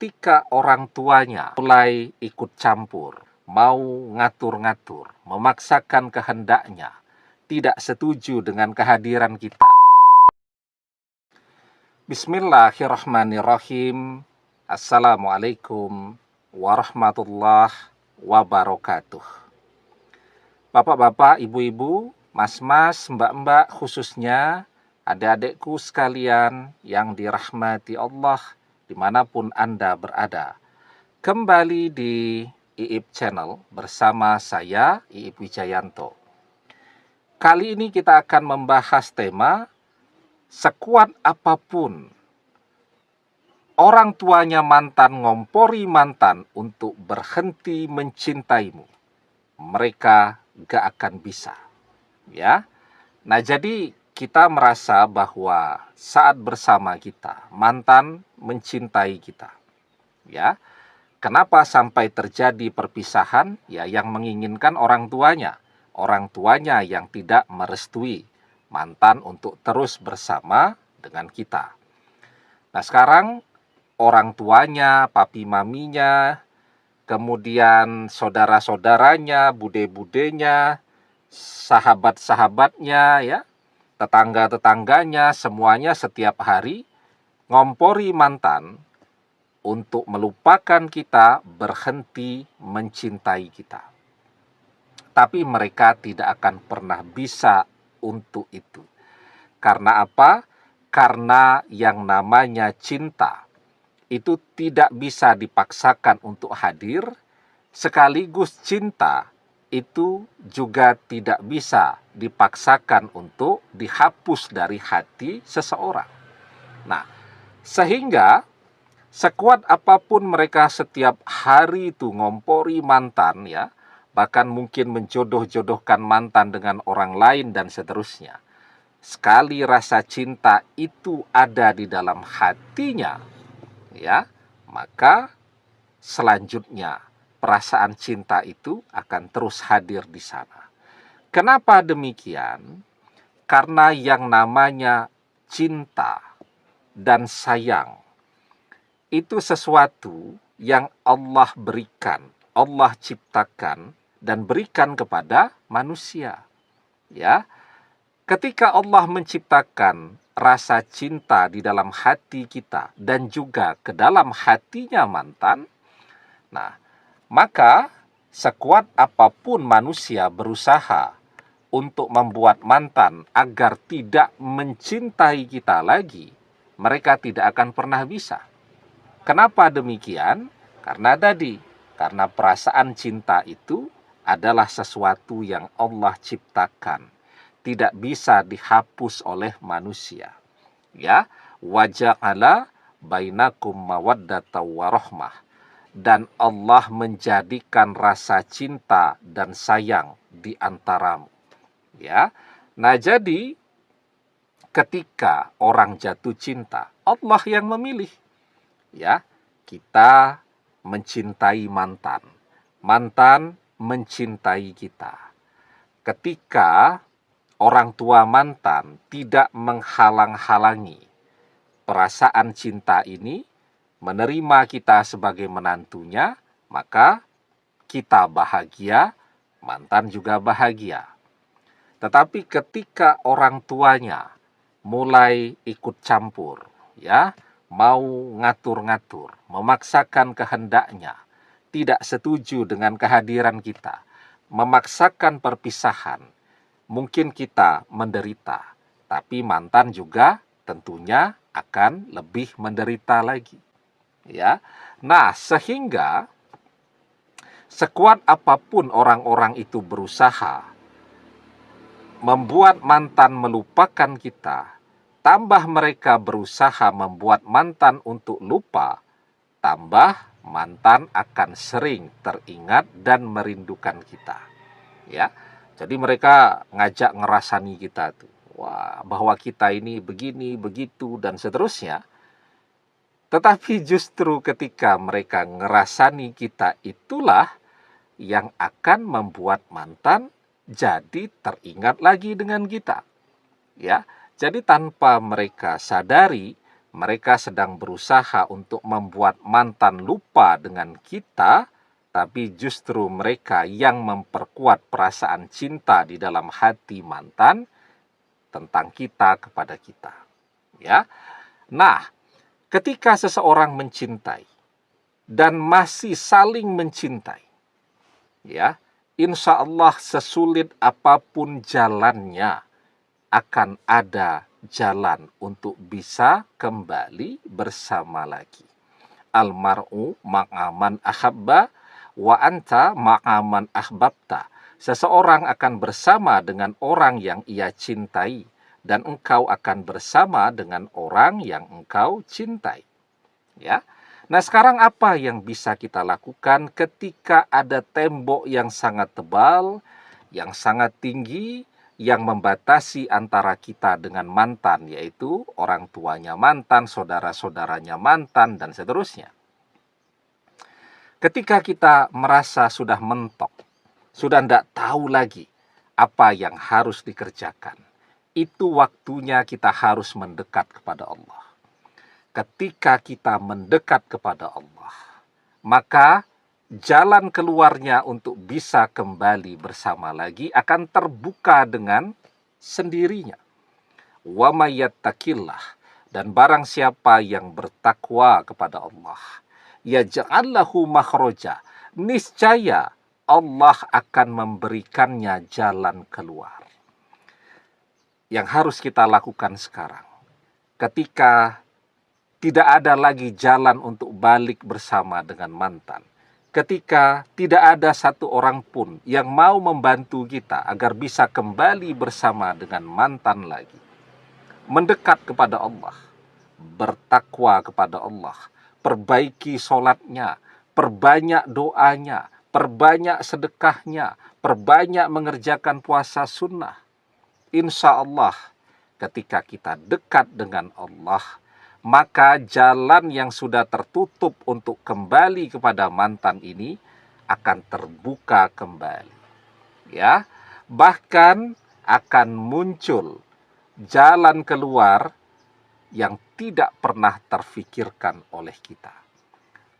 ketika orang tuanya mulai ikut campur, mau ngatur-ngatur, memaksakan kehendaknya, tidak setuju dengan kehadiran kita. Bismillahirrahmanirrahim. Assalamualaikum warahmatullahi wabarakatuh. Bapak-bapak, ibu-ibu, mas-mas, mbak-mbak, khususnya adik-adikku sekalian yang dirahmati Allah dimanapun Anda berada. Kembali di IIP Channel bersama saya, IIP Wijayanto. Kali ini kita akan membahas tema sekuat apapun orang tuanya mantan ngompori mantan untuk berhenti mencintaimu, mereka gak akan bisa. Ya. Nah, jadi kita merasa bahwa saat bersama kita, mantan mencintai kita. Ya. Kenapa sampai terjadi perpisahan? Ya, yang menginginkan orang tuanya. Orang tuanya yang tidak merestui mantan untuk terus bersama dengan kita. Nah, sekarang orang tuanya, papi maminya, kemudian saudara-saudaranya, bude-budenya, sahabat-sahabatnya, ya, tetangga-tetangganya, semuanya setiap hari ngompori mantan untuk melupakan kita, berhenti mencintai kita. Tapi mereka tidak akan pernah bisa untuk itu. Karena apa? Karena yang namanya cinta itu tidak bisa dipaksakan untuk hadir, sekaligus cinta itu juga tidak bisa dipaksakan untuk dihapus dari hati seseorang. Nah, sehingga sekuat apapun mereka setiap hari itu ngompori mantan, ya, bahkan mungkin menjodoh-jodohkan mantan dengan orang lain dan seterusnya. Sekali rasa cinta itu ada di dalam hatinya, ya, maka selanjutnya perasaan cinta itu akan terus hadir di sana. Kenapa demikian? Karena yang namanya cinta dan sayang itu sesuatu yang Allah berikan, Allah ciptakan dan berikan kepada manusia. Ya, ketika Allah menciptakan rasa cinta di dalam hati kita dan juga ke dalam hatinya mantan, nah, maka sekuat apapun manusia berusaha untuk membuat mantan agar tidak mencintai kita lagi, mereka tidak akan pernah bisa. Kenapa demikian? Karena perasaan cinta itu adalah sesuatu yang Allah ciptakan, tidak bisa dihapus oleh manusia. Ya, waja'ala bainakum mawaddata warahmah, dan Allah menjadikan rasa cinta dan sayang di antaramu. Ya. Nah, jadi ketika orang jatuh cinta, Allah yang memilih. Ya, kita mencintai mantan. Mantan mencintai kita. Ketika orang tua mantan tidak menghalang-halangi perasaan cinta ini, menerima kita sebagai menantunya, maka kita bahagia, mantan juga bahagia. Tetapi ketika orang tuanya mulai ikut campur, ya, mau ngatur-ngatur, memaksakan kehendaknya, tidak setuju dengan kehadiran kita, memaksakan perpisahan, mungkin kita menderita, tapi mantan juga tentunya akan lebih menderita lagi. Ya. Nah, sehingga sekuat apapun orang-orang itu berusaha membuat mantan melupakan kita, tambah mereka berusaha membuat mantan untuk lupa, tambah mantan akan sering teringat dan merindukan kita. Ya. Jadi mereka ngajak ngerasani kita tuh. Wah, bahwa kita ini begini, begitu, dan seterusnya. Tetapi justru ketika mereka ngerasani kita, itulah yang akan membuat mantan jadi teringat lagi dengan kita. Ya, jadi tanpa mereka sadari, Mereka sedang berusaha untuk membuat mantan lupa dengan kita, tapi justru mereka yang memperkuat perasaan cinta di dalam hati mantan tentang kita kepada kita. Ya. Nah, ketika seseorang mencintai dan masih saling mencintai, ya, insya Allah sesulit apapun jalannya, akan ada jalan untuk bisa kembali bersama lagi. Almar'u ma'aman ahabba wa anta ma'aman ahbabta. Seseorang akan bersama dengan orang yang ia cintai, dan engkau akan bersama dengan orang yang engkau cintai. Ya. Nah, sekarang apa yang bisa kita lakukan ketika ada tembok yang sangat tebal, yang sangat tinggi, yang membatasi antara kita dengan mantan, yaitu orang tuanya mantan, saudara-saudaranya mantan, dan seterusnya. Ketika kita merasa sudah mentok, sudah tidak tahu lagi apa yang harus dikerjakan, itu waktunya kita harus mendekat kepada Allah. Ketika kita mendekat kepada Allah, maka jalan keluarnya untuk bisa kembali bersama lagi akan terbuka dengan sendirinya. Wa may yattaqillah, dan barang siapa yang bertakwa kepada Allah, yaj'al lahu makhraja, niscaya Allah akan memberikannya jalan keluar. Yang harus kita lakukan sekarang, ketika tidak ada lagi jalan untuk balik bersama dengan mantan, ketika tidak ada satu orang pun yang mau membantu kita agar bisa kembali bersama dengan mantan lagi, mendekat kepada Allah, bertakwa kepada Allah, perbaiki sholatnya, perbanyak doanya, perbanyak sedekahnya, perbanyak mengerjakan puasa sunnah. Insya Allah, ketika kita dekat dengan Allah, maka jalan yang sudah tertutup untuk kembali kepada mantan ini akan terbuka kembali. Ya, bahkan akan muncul jalan keluar yang tidak pernah terfikirkan oleh kita.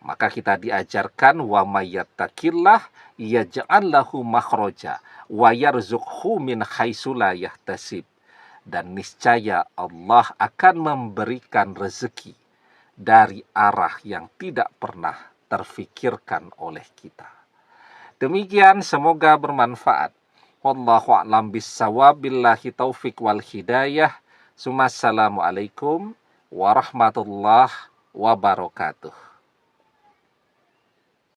Maka kita diajarkan wa may yattaqillah yaj'al lahu makhraja wa yarzuqhu min haitsu la yahtasib. Dan niscaya Allah akan memberikan rezeki dari arah yang tidak pernah terfikirkan oleh kita. Demikian, semoga bermanfaat. Wallahu a'lam bissawab, billahi taufik wal hidayah. Assalamualaikum warahmatullahi wabarakatuh.